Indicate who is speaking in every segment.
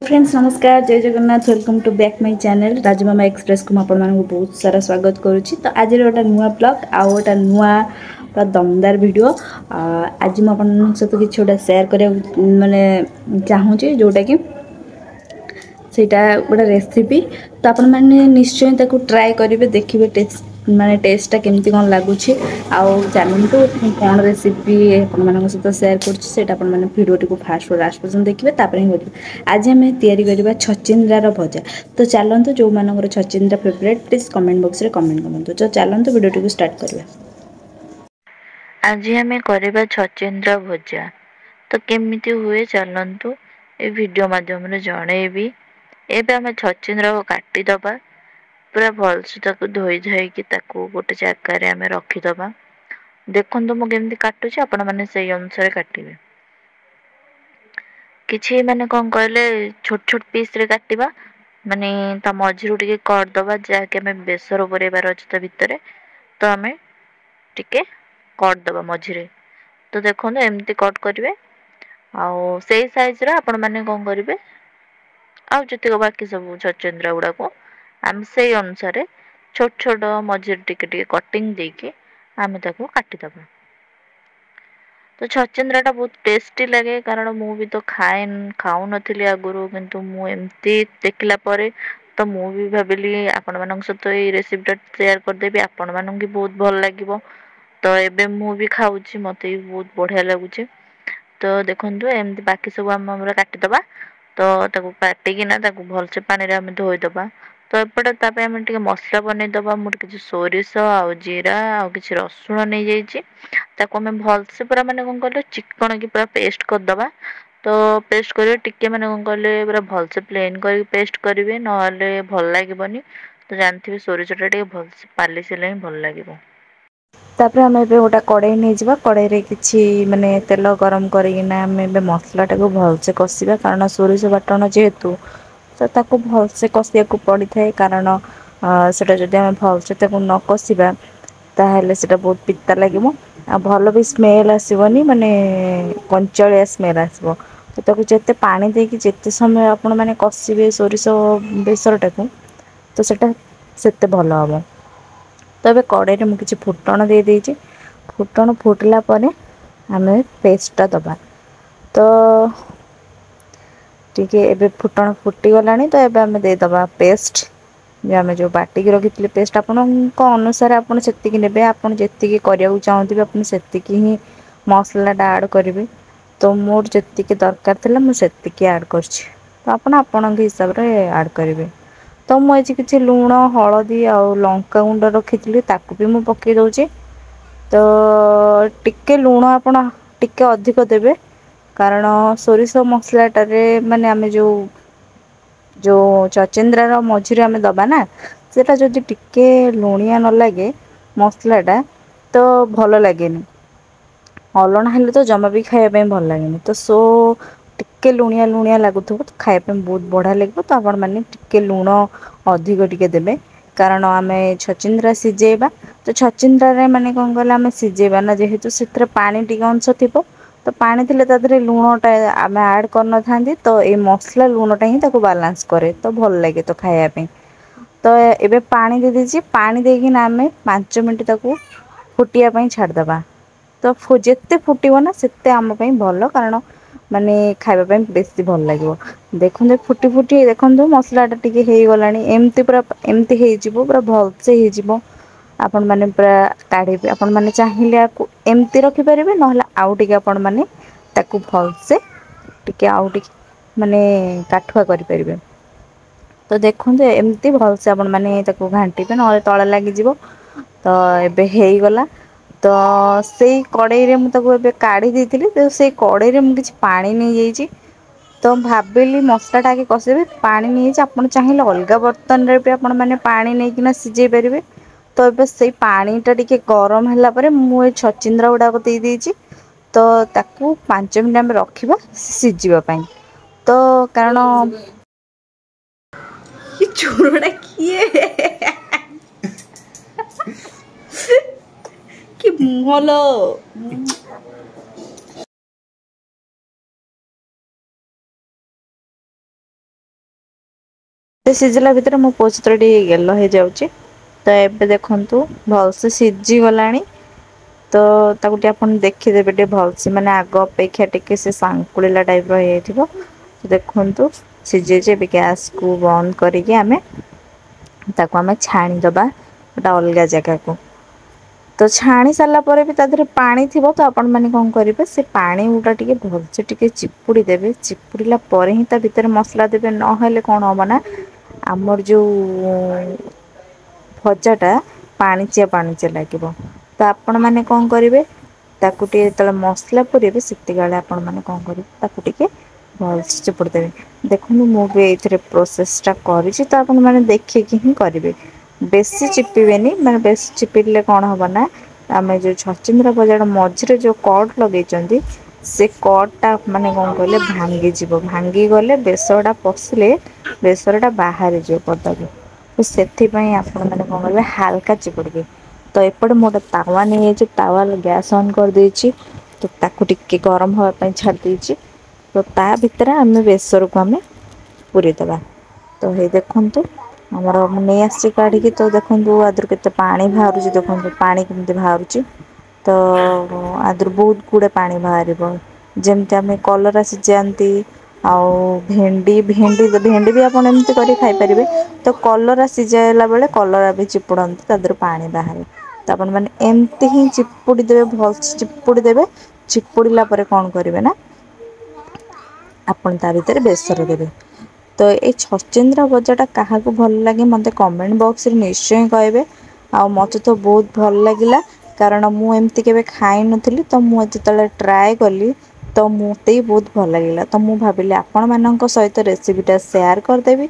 Speaker 1: Friends नमस्कार जय Jagannath welcome to back my channel Rajmama express को आपण मानक बहुत सारा स्वागत करुच्ची। तो आज गोटे नुआ ब्लॉग आउ गोटे नुआ पूरा दमदार वीडियो आज मुझे सहित किसी गोटे सेयार करा माने चाहूँगी जोटा कि सेटा गोटे रेसिपी तो आपण मैंने निश्चय ताको ट्राए करेंगे देखिए टेस्ट माने टेस्टा केमती कौन लगुच आउ जानतु कौन रेसिपी आपण सहित सेयार कर भिडियो टी फास्ट लास्ट पर्यटन देखिए आज आम या छचिंद्रार भजा। तो चलतु जो मानकर छचिंद्रा फेवरेट प्लीज कमेंट बॉक्स रे कमेंट करते तो चलतु वीडियो टी स्टार्ट करिया।
Speaker 2: आज आम करवा छचिंद्रा भजा। तो केमिति हुए चलतु ए वीडियो माध्यम जनइबी। एबे आम छचिंद्रा को काटिदबा पूरा भलसे ताको धोई धाइकी ताको गोटे जगार आम रखीदबा। देखु मु केमती काटुची आपण मैंने से अनुसार काटिबे। किछि माने कौन कहले छोट छोट पीस रे काटिबा माने ता मझिरु टिके करदबा जहाँकि आम बेसर बुरेबार अछि ता भितरे तो आम टिके कट दबा मझिरे। तो देखो एमती कट करेंगे आउ से साइज रा आपण मैंने कौन करेंगे आउ जतिक बाकी सब छचिंद्रा गुड़ा को आम से अनुसार छोट छोट मझिरे टिके टिके कटिंग देके आम ताको काटिदबा। तो छचिंद्रा टा बहुत टेस्टी लगे कारण मु भी तो खाऊ नथिली आगुरु किंतु मु एमती देखला परे तो मु भी भाबिली आपण मानक सहित ए रेसिपी टा शेयर करदेबी आपण मानक भी बहुत भल लागिवो। तो एबे मु भी खाऊची मते भी बहुत बढ़िया लागुचे। तो देखंतु एमती बाकी सब आम काटिदबा तो ताको काटिकिना ताको भलसे पानी रे आम धोईदबा। तो एपटे तापे आम टिके मसला बनेइदबा मु किछि सोरिष आउ जीरा आउ किछि रसुण नै जाइछि ताको आम भलसे पूरा माने कोन कहले चिकन की पूरा पेस्ट करदबा। तो पेस्ट करिवे टिके माने कोन कहले पूरा भलसे प्लेन करी पेस्ट करिवे नहले भल लागिबनी। तो जानथिबे सोरिष टा टिके भलसे पालिस हेले ही भल लागिबो।
Speaker 1: तापर आम एबे गोटा कड़ाई नहीं जावा कड़ाई रे किछि माने तेल गरम करिकिना आम एबे मसला टाको भलसे कसिबा कारण सोरिष बाटण जेहेतु तो ताको भलसे कसिया को पड़ी थाए कारण सेटा जदि आम भलसे ताको न कसिबा ताहेले सेटा बहुत पिता लागिवो आ भल भी स्मेल आसीबनी माने कंचालिया स्मेल आसीबो। तो ताको जेते पानी देकी जेते समय आपण माने कसिबे सोरिष बेसर टाको तो सेटा सेते भल हबो। तो ए कड़ाई में किसी फुटण दे देइछि फुटण फुटला परे आमे पेस्टटा दबा। तो ठीक है एबे फुटण फुटी गलानी तो एबे आमे दे दबा पेस्ट जे आमे जो बाटी की रखिथिले पेस्ट आपनक अनुसार आपन सेतिकी नेबे आपन जेतिकी करिया चाहूथिबे आपन सेतिकी ही मसलाटा ऐड करिवे। तो मोर जेतिकी दरकार थिला मु सेतिकी ऐड करछि तो आपन आपनक हिसाब रे ऐड करिवे। तो मु आज किछि लूण हळदी आउ लंका गुंड रखिथिली ताकू भी मु पकेइ दउछि। तो टिके लूण आपण टिके अधिक देबे कारण सोरिष मसलाटारे माने आमे जो छचिंद्रार मझिरे आमे दबा ना सेटा जदि टिके लुणिया न लागे मसलाटा तो भल लागेनी अलणा हेले तो जमा भी खाଇବା ପାଇଁ ଭଲ लागेनी। तो सो टिके लुणिया लुणिया लागुथबो तो खाଇବା ପାଇଁ बहुत बढ़िया लागबो। तो आपण माने टिके लूण अधिक टिके देबे कारण आमे छचिंद्रा सिजेबा तो छचिंद्रा रे माने कोन कहला आमे सिजेबा ना जेहेतु सेथरे पानी टिके अंश थिबो तो पानी थिले तादरे लूणटा आमे ऐड करन थांदी तो ए मसला लूणटा ही ताको बैलेंस करे तो भल लागे तो खाଇବା ପାଇଁ। तो एबे पानी दे देछि पानी देकी ना आमे 5 मिनिट ताको फुटिया ପାଇଁ छाड़ दबा। तो जेते फुटिबो ना सेते आम ପାଇଁ भलो कारण माने खाଇବା ପାଇଁ बेसी भल लागिवो। देखुंदे फुटी फुटी देखंदु मसलाटा टिके हेई गलानी एमती पूरा एमती हेई जिवो पूरा भलसे हेई जिवो। आपण माने पूरा काढिबे आपण माने चाहिले आकु एमती रखि परिबे नहले आउ टिके आपण माने ताकू भलसे टिके आउ टिके माने काठुआ करि परिबे। तो देखंदु एमती भलसे आपण माने ताकू घांटीबे नहले तळे लागि जिवो। तो एबे हेई गला तो सेई कड़ाई रे मु ताकू एबे काढी देइतिली तो सेई कड़ाई रे मु किछि पानी नै जाइछि। तो भाबिली मसला टा आगे कसेबे पानी नै जाइछि आपण चाहिले अलगा बर्तन रे भी आपण माने पानी नै किना सिझेइ परिबे। तो एबे सेई पानीटा टिके गरम ହେଲା ପରେ ମୁଁ ଏ ଛଚିନ୍ଦ୍ରା ଗୁଡାକ ଦେଇ ଦେଇଛି। तो ताकू 5 मिनिट आमे रखिबा सिझिबा ପାଇଁ तो कारण ये चोरडा किए कि मुहलो ସିଝିଲା ଭିତରେ ମୋ ପୋଛ ଟିକେ ଗେଲ ହେଇଯାଉଛି। ତ ଏବେ ଦେଖନ୍ତୁ ଭଲସେ ସିଝି ଗଲାଣି। ତ ତାକୁ ଟିକେ ଆପଣ ଦେଖିଦେବେ ଟିକେ ଭଲସେ ମାନେ ଆଗ ଅପେକ୍ଷା ଟିକେ ସେ ସାଙ୍କୁଳିଲା ଟାଇପ ର ହେଇଯାଇଥିବ। ଦେଖନ୍ତୁ ସିଝେଇଛି ଏବେ ଗ୍ୟାସକୁ ବନ୍ଦ କରିକି ଆମେ ତାକୁ ଆମେ ଛାଣିଦବା ଗୋଟେ ଅଲଗା ଜାଗାକୁ। ତ ଛାଣି ସାରିଲା ପରେ ବି ତା ଦେହରେ ପାଣି ଥିବ ତ ଆପଣ ମାନେ କଣ କରିବେ ସେ ପାଣି ଗୁଡ଼ା ଟିକେ ଭଲସେ ଟିକେ ଚିପୁଡ଼ି ଦେବେ ଚିପୁଡ଼ିଲା ପରେ ହିଁ ତା ଭିତରେ ମସଲା ଦେବେ ନହେଲେ କଣ ହବ ନା ଆମର ଯୋଉ ଭଜା ଟା ପାଣିଚିଆ ପାଣିଚିଆ ଲାଗିବ ତ ଆପଣ ମାନେ କଣ କରିବେ ତାକୁ ଟିକେ ଯେତେବେଳେ ମସଲା ପୁରେଇବେ ସେତିକି ବେଳେ ଆପଣ ମାନେ କଣ କରିବେ ତାକୁ ଟିକେ ଭଲସେ ଚିପୁଡ଼ି ଦେବେ। ଦେଖନ୍ତୁ ମୁଁ ବି ଏଇଥିରେ ପ୍ରୋସେସ ଟା କରିଛି ତ ଆପଣ ମାନେ ଦେଖିକି ହିଁ କରିବେ। ବେଶୀ ଚିପିବେନି ମାନେ ବେଶୀ ଚିପିଲେ କଣ ହବ ନା ଆମେ ଯୋଉ ଛଚିନ୍ଦ୍ରା ଭଜା ମଝିରେ ଯୋଉ କଟ ଲଗେଇଛନ୍ତି ସେ କଟ ଟା ମାନେ କଣ କହିଲେ ଭାଙ୍ଗିଯିବ ଭାଙ୍ଗି ଗଲେ ବେସର ଟା ପଶିଲେ ବେସର ଟା ବାହାରି ଯିବ ପଦାକୁ। ତ ସେଥିପାଇଁ ଆପଣ ମାନେ କଣ କରିବେ ହାଲକା ଚିପୁଡିବେ। ତ ଏପଟେ ମୁଁ ଗୋଟେ ତାୱା ନେଇଯାଇଛି ତାୱା ଗ୍ୟାସ୍ ଅନ୍ କରିଦେଇଛି। ତ ତାକୁ ଟିକେ ଗରମ ହବା ପାଇଁ ଛାଡି ଦେଇଛି। ତ ତା ଭିତରେ ଆମେ ବେସରକୁ ଆମେ ପୁରେଇଦବା ତ ହେଇ ଦେଖନ୍ତୁ ଆମର ମୁଁ ନେଇ ଆସିଛି କାଢିକି ତ ଦେଖନ୍ତୁ ଆଦରେ କେତେ ପାଣି ବାହାରୁଛି ଦେଖନ୍ତୁ ପାଣି କେମିତି ବାହାରୁଛି। ତ ଆଦିହରୁ ବହୁତ ଗୁଡେ ପାଣି ବାହାରିବ। ଯେମିତି ଆମେ କଲରା ସିଝାନ୍ତି ଆଉ ଭେଣ୍ଡି ବି ଆପଣ ଏମିତି କରି ଖାଇପାରିବେ ତ କଲରା ସିଝାଇଲା ବେଳେ କଲରା ବି ଚିପୁଡନ୍ତି ତା ଦେହରୁ ପାଣି ବାହାରେ। ତ ଆପଣ ମାନେ ଏମିତି ହିଁ ଚିପୁଡ଼ି ଦେବେ ଭଲସେ ଚିପୁଡ଼ି ଦେବେ ଚିପୁଡ଼ିଲା ପରେ କଣ କରିବେ ନା ଆପଣ ତା ଭିତରେ ବେସର ଦେବେ। ତ ଏଇ ଛଚିନ୍ଦ୍ରା ଭଜା ଟା କାହାକୁ ଭଲ ଲାଗେ ମତେ କମେଣ୍ଟ ବକ୍ସରେ ନିଶ୍ଚୟ କହିବେ। ଆଉ ମତେ ତ ବହୁତ ଭଲ ଲାଗିଲା। କାରଣ ମୁଁ ଏମିତି କେବେ ଖାଇ ନଥିଲି ତ ମୁଁ ଯେତେବେଳେ ଟ୍ରାଏ କଲି ତ ମୋତେ ବି ବହୁତ ଭଲ ଲାଗିଲା ତ ମୁଁ ଭାବିଲି ଆପଣ ମାନଙ୍କ ସହିତ ରେସିପି ଟା ସେୟାର କରିଦେବି।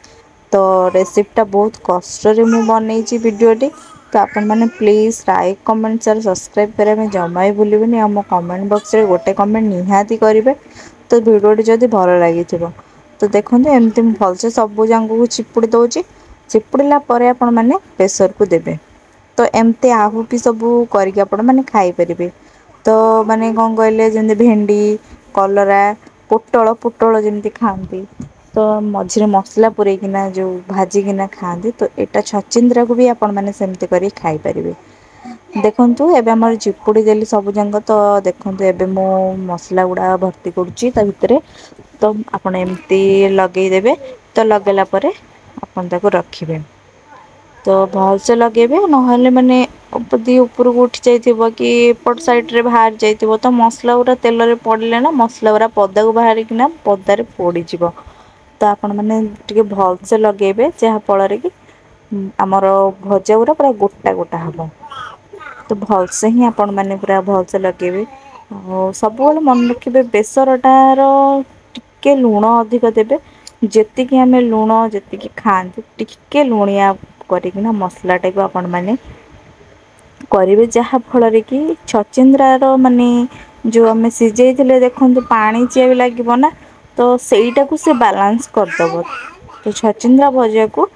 Speaker 1: ତ ରେସିପି ଟା ବହୁତ କଷ୍ଟରେ ମୁଁ ବନେଇଛି ଭିଡ଼ିଓଟି। ତ ଆପଣମାନେ please like comment share subscribe କରିବା ପାଇଁ ଜମା ବି ଭୁଲିବେନି ଆଉ ମୋ କମେଣ୍ଟ ବକ୍ସରେ ଗୋଟେ କମେଣ୍ଟ ନିହାତି କରିବେ ତ ଭିଡ଼ିଓଟି ଯଦି ଭଲ ଲାଗିଥିବ। ତ ଦେଖନ୍ତୁ ଏମିତି ମୁଁ ଭଲସେ ସବୁ ଯାକକୁ ଚିପୁଡ଼ି ଦଉଛି। ଚିପୁଡ଼ିଲା ପରେ ଆପଣ ମାନେ ପ୍ରେସରକୁ ଦେବେ। ତ ଏମିତି ଆହୁ ବି ସବୁ କରିକି ଆପଣ ମାନେ ଖାଇପାରିବେ। ତ ମାନେ କଣ କହିଲେ ଯେମିତି ଭେଣ୍ଡି କଲରା ପୋଟଳ ଯେମିତି ଖାଆନ୍ତି। ତ ମଝିରେ ମସଲା ପୂରେଇକିନା ଯୋଉ ଭାଜିକିନା ଖାଆନ୍ତି ତ ଏଇଟା ଛଚିନ୍ଦ୍ରାକୁ ବି ଆପଣ ମାନେ ସେମିତି କରି ଖାଇପାରିବେ। ଦେଖନ୍ତୁ ଏବେ ଆମର ଚିପୁଡ଼ି ଦେଲି ସବୁ ଯାକ ତ ଦେଖନ୍ତୁ ଏବେ ମୁଁ ମସଲା ଗୁଡ଼ା ଭର୍ତ୍ତି କରୁଛି ତା ଭିତରେ ତ ଆପଣ ଏମିତି ଲଗେଇଦେବେ ତ ଲଗେଇଲା ପରେ ଆପଣ ତାକୁ ରଖିବେ। ତ ଭଲସେ ଲଗେଇବେ ନହେଲେ ମାନେ ଯଦି ଉପରକୁ ଉଠି ଯାଇଥିବ କି ଏପଟ ସାଇଡ ରେ ବାହାରି ଯାଇଥିବ ତ ମସଲା ଗୁଡା ତେଲରେ ପଡିଲେ ନା ମସଲା ଗୁଡା ପଦାକୁ ବାହାରିକିନା ପଦାରେ ପୋଡିଯିବ। ତ ଆପଣ ମାନେ ଟିକେ ଭଲସେ ଲଗେଇବେ ଯାହା ଫଳରେ କି ଆମର ଭଜା ଗୁରା ପୁରା ଗୋଟା ଗୋଟା ହବ। ତ ଭଲସେ ହିଁ ଆପଣ ମାନେ ପୁରା ଭଲସେ ଲଗେଇବେ। ଆଉ ସବୁବେଳେ ମନେ ରଖିବେ ବେସରଟାର ଟିକେ ଲୁଣ ଅଧିକ ଦେବେ। ଯେତିକି ଆମେ ଲୁଣ ଯେତିକି ଖାଆନ୍ତି ଟିକେ ଲୁଣିଆ କରିକିନା ମସଲାଟାକୁ ଆପଣ ମାନେ କରିବେ ଯାହା ଫଳରେ କି ଛଚିନ୍ଦ୍ରା ର ମାନେ ଯୋଉ ଆମେ ସିଝେଇଥିଲେ ଦେଖନ୍ତୁ ପାଣି ଚିଆ ବି ଲାଗିବ ନା ତ ସେଇଟାକୁ ସେ ବାଲାନ୍ସ କରିଦବ ତ ଛଚିନ୍ଦ୍ରା ଭଜାକୁ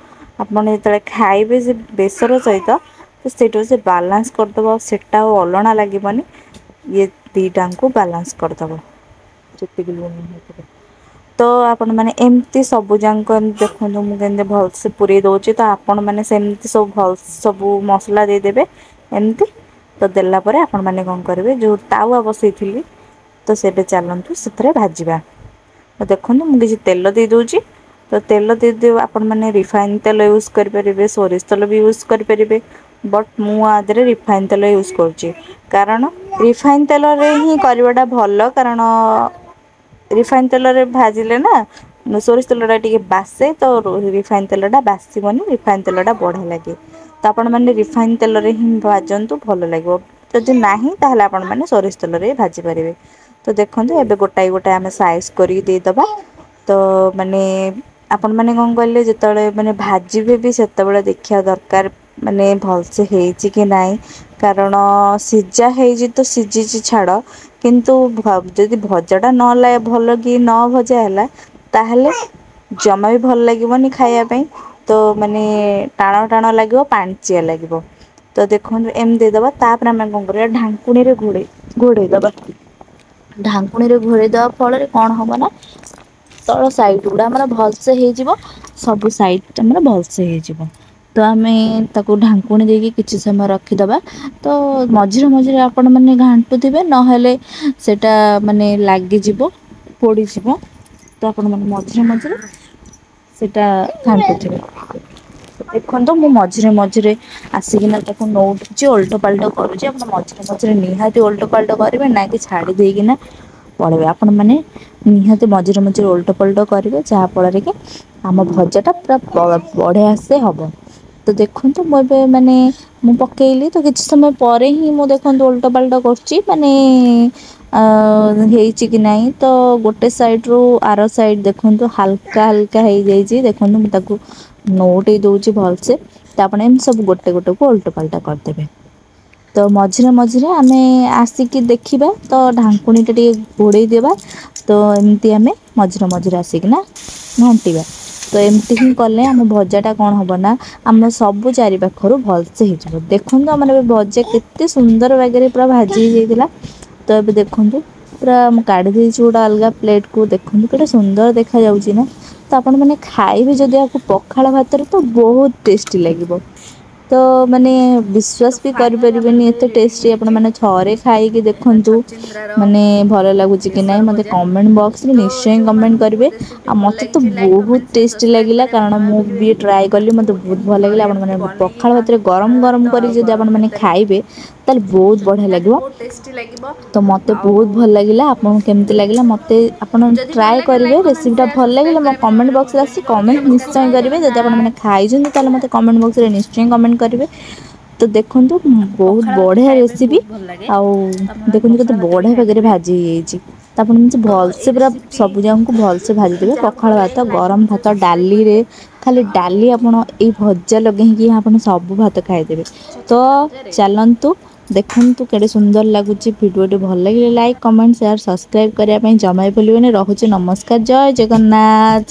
Speaker 1: ଆପଣ ଯେତେବେଳେ ଖାଇବେ ସେ ବେସର ସହିତ ତ ସେଇଟାକୁ ସେ ବାଲାନ୍ସ କରିଦବ ଆଉ ସେଟା ଆଉ ଅଲଣା ଲାଗିବନି। ଇଏ ଦିଟାଙ୍କୁ ବାଲାନ୍ସ କରିଦବ ଯେତିକି ଲୁଣ ହେଇଥିବ। ତ ଆପଣ ମାନେ ଏମିତି ସବୁ ଯାଙ୍କ ଏମତି ଦେଖନ୍ତୁ ମୁଁ କେମିତି ଭଲସେ ପୁରେଇ ଦଉଛି ତ ଆପଣ ମାନେ ସେମିତି ସବୁ ଭଲ ସବୁ ମସଲା ଦେଇଦେବେ ଏମିତି ତ ଦେଲା ପରେ ଆପଣ ମାନେ କଣ କରିବେ ଯୋଉ ତାୱା ବସେଇଥିଲି ତ ସେବେ ଚାଲନ୍ତୁ ସେଥିରେ ଭାଜିବା। ଦେଖନ୍ତୁ ମୁଁ କିଛି ତେଲ ଦେଇ ଦଉଛି। ତ ତେଲ ଦେଇଦିଅ ଆପଣ ମାନେ ରିଫାଇନ ତେଲ ୟୁଜ୍ କରିପାରିବେ ସୋରିଷ ତେଲ ବି ୟୁଜ୍ କରିପାରିବେ। ବଟ୍ ମୁଁ ଆଦେହରେ ରିଫାଇନ ତେଲ ୟୁଜ୍ କରୁଛି। କାରଣ ରିଫାଇନ ତେଲରେ ହିଁ କରିବାଟା ଭଲ କାରଣ ରିଫାଇନ ତେଲରେ ଭାଜିଲେ ନା ସୋରିଷ ତେଲ ଟା ଟିକେ ବାସେ ତ ରିଫାଇନ ତେଲ ଟା ବାସିବନି ରିଫାଇନ ତେଲ ଟା ବଢିଆ ଲାଗେ। ତ ଆପଣ ମାନେ ରିଫାଇନ ତେଲରେ ହିଁ ଭାଜନ୍ତୁ ଭଲ ଲାଗିବ। ଯଦି ନାହିଁ ତାହେଲେ ଆପଣ ମାନେ ସୋରିଷ ତେଲରେ ବି ଭାଜି ପାରିବେ। ତ ଦେଖନ୍ତୁ ଏବେ ଗୋଟାଏ ଗୋଟାଏ ଆମେ ସାଇଜ କରିକି ଦେଇଦବା ତ ମାନେ ଆପଣ ମାନେ କଣ କହିଲେ ଯେତେବେଳେ ମାନେ ଭାଜିବେ ବି ସେତେବେଳେ ଦେଖିବା ଦରକାର ମାନେ ଭଲସେ ହେଇଛି କି ନାଇଁ କାରଣ ସିଝା ହେଇଛି ତ ସିଝିଛି ଛାଡ କିନ୍ତୁ ଯଦି ଭଜା ଟା ଭଲ କି ନ ଭଜା ହେଲା ତାହେଲେ ଜମା ବି ଭଲ ଲାଗିବନି ଖାଇବା ପାଇଁ ତ ମାନେ ଟାଣ ଟାଣ ଲାଗିବ ପାଣିଚିଆ ଲାଗିବ। ତ ଦେଖନ୍ତୁ ଏମିତି ଦେଇଦବା ତାପରେ ଆମେ କଣ କରିବା ଢାଙ୍କୁଣୀରେ ଘୋଡେଇ ଦବା। ଢାଙ୍କୁଣୀରେ ଘୋଡେଇ ଦବା ଫଳରେ କଣ ହବ ନା ତଳ ସାଇଟ ଗୁଡା ଆମର ଭଲସେ ହେଇଯିବ ସବୁ ସାଇଡ଼୍ ଆମର ଭଲସେ ହେଇଯିବ। ତ ଆମେ ତାକୁ ଢାଙ୍କୁଣି ଦେଇକି କିଛି ସମୟ ରଖିଦେବା। ତ ମଝିରେ ମଝିରେ ଆପଣ ମାନେ ଘାଣ୍ଟୁଥିବେ, ନହେଲେ ସେଇଟା ମାନେ ଲାଗିଯିବ, ପୋଡ଼ିଯିବ। ତ ଆପଣ ମାନେ ମଝିରେ ମଝିରେ ସେଇଟା ଘାଣ୍ଟୁଥିବେ। ଦେଖନ୍ତୁ ମୁଁ ମଝିରେ ମଝିରେ ଆସିକିନା ତାକୁ ନଉଟୁଛି, ଓଲଟ ପାଲଟ କରୁଛି। ଆପଣ ମଝିରେ ମଝିରେ ନିହାତି ଓଲଟ ପାଲଟ କରିବେ, ନା କି ଛାଡ଼ି ଦେଇକିନା ପଳେଇବେ। ଆପଣ ମାନେ ନିହାତି ମଝିରେ ମଝିରେ ଓଲଟ ପଲଟ କରିବେ, ଯାହା ଫଳରେ କି ଆମ ଭଜାଟା ପୁରା ବଢ଼ିଆ ସେ ହବ। ତ ଦେଖନ୍ତୁ ମୁଁ ଏବେ ମାନେ ମୁଁ ପକେଇଲି ତ କିଛି ସମୟ ପରେ ହିଁ ମୁଁ ଦେଖନ୍ତୁ ଓଲଟ ପାଲଟ କରୁଛି, ମାନେ ହେଇଛି କି ନାହିଁ। ତ ଗୋଟେ ସାଇଡ଼ରୁ ଆର ସାଇଡ଼୍ ଦେଖନ୍ତୁ ହାଲକା ହାଲକା ହେଇଯାଇଛି। ଦେଖନ୍ତୁ ମୁଁ ତାକୁ ନଉଟେଇ ଦେଉଛି ଭଲସେ। ତ ଆପଣ ଏମିତି ସବୁ ଗୋଟେ ଗୋଟେକୁ ଓଲଟ ପାଲଟ କରିଦେବେ। ତ ମଝିରେ ମଝିରେ ଆମେ ଆସିକି ଦେଖିବା, ତ ଢାଙ୍କୁଣିଟା ଟିକେ ଘୋଡ଼େଇ ଦେବା। ତ ଏମିତି ଆମେ ମଝିରେ ମଝିରେ ଆସିକିନା ଘାଣ୍ଟିବା। ତ ଏମିତି ହିଁ କଲେ ଆମ ଭଜାଟା କ'ଣ ହେବ ନା, ଆମ ସବୁ ଚାରି ପାଖରୁ ଭଲସେ ହେଇଯିବ। ଦେଖନ୍ତୁ ଆମର ଏବେ ଭଜା କେତେ ସୁନ୍ଦର ବାଗରେ ପୁରା ଭାଜି ହେଇଯାଇଥିଲା। ତ ଏବେ ଦେଖନ୍ତୁ ପୁରା ମୁଁ କାଢ଼ି ଦେଇଛି ଗୋଟେ ଅଲଗା ପ୍ଲେଟ୍କୁ। ଦେଖନ୍ତୁ କେତେ ସୁନ୍ଦର ଦେଖାଯାଉଛି ନା। ତ ଆପଣମାନେ ଖାଇବେ ଯଦି ଆକୁ ପଖାଳ ଭାତରେ, ତ ବହୁତ ଟେଷ୍ଟି ଲାଗିବ। ତ ମାନେ ବିଶ୍ୱାସ ବି କରିପାରିବେନି ଏତେ ଟେଷ୍ଟି। ଆପଣମାନେ ଥରେ ଖାଇକି ଦେଖନ୍ତୁ, ମାନେ ଭଲ ଲାଗୁଛି କି ନାହିଁ ମୋତେ କମେଣ୍ଟ ବକ୍ସରେ ନିଶ୍ଚୟ କମେଣ୍ଟ କରିବେ। ଆଉ ମୋତେ ତ ବହୁତ ଟେଷ୍ଟି ଲାଗିଲା, କାରଣ ମୁଁ ବି ଟ୍ରାଏ କଲି, ମୋତେ ବହୁତ ଭଲ ଲାଗିଲା। ଆପଣମାନେ ପଖାଳ ଭାତରେ ଗରମ ଗରମ କରି ଯଦି ଆପଣମାନେ ଖାଇବେ, ତାହେଲେ ବହୁତ ବଢ଼ିଆ ଲାଗିବ। ତ ମୋତେ ବହୁତ ଭଲ ଲାଗିଲା। ଆପଣଙ୍କୁ କେମିତି ଲାଗିଲା ମୋତେ ଆପଣ ଟ୍ରାଏ କରିବେ। ରେସିପିଟା ଭଲ ଲାଗିଲା ମୋ କମେଣ୍ଟ ବକ୍ସରେ ଆସି କମେଣ୍ଟ ନିଶ୍ଚୟ କରିବେ। ଯଦି ଆପଣମାନେ ଖାଇଛନ୍ତି ତାହେଲେ ମୋତେ କମେଣ୍ଟ ବକ୍ସରେ ନିଶ୍ଚୟ କମେଣ୍ଟ କରିବେ। ତ ଦେଖନ୍ତୁ ବହୁତ ବଢ଼ିଆ ରେସିପି। ଆଉ ଦେଖନ୍ତୁ କେତେ ବଢ଼ିଆ ବାଗରେ ଭାଜି ହେଇଯାଇଛି। ତ ଆପଣ ଏମିତି ଭଲସେ ପୁରା ସବୁ ଯାକକୁ ଭଲସେ ଭାଜିଦେବେ। ପଖାଳ ଭାତ, ଗରମ ଭାତ, ଡାଲିରେ, ଖାଲି ଡାଲି ଆପଣ ଏଇ ଭଜା ଲଗେଇକି ଆପଣ ସବୁ ଭାତ ଖାଇଦେବେ। ତ ଚାଲନ୍ତୁ ଦେଖନ୍ତୁ କେଡ଼େ ସୁନ୍ଦର ଲାଗୁଛି। ଭିଡ଼ିଓଟି ଭଲ ଲାଗିଲେ ଲାଇକ୍, କମେଣ୍ଟ, ସେୟାର, ସବସ୍କ୍ରାଇବ୍ କରିବା ପାଇଁ ଜମା ବି ଭୁଲିବେନି। ରହୁଛି ନମସ୍କାର, ଜୟ ଜଗନ୍ନାଥ।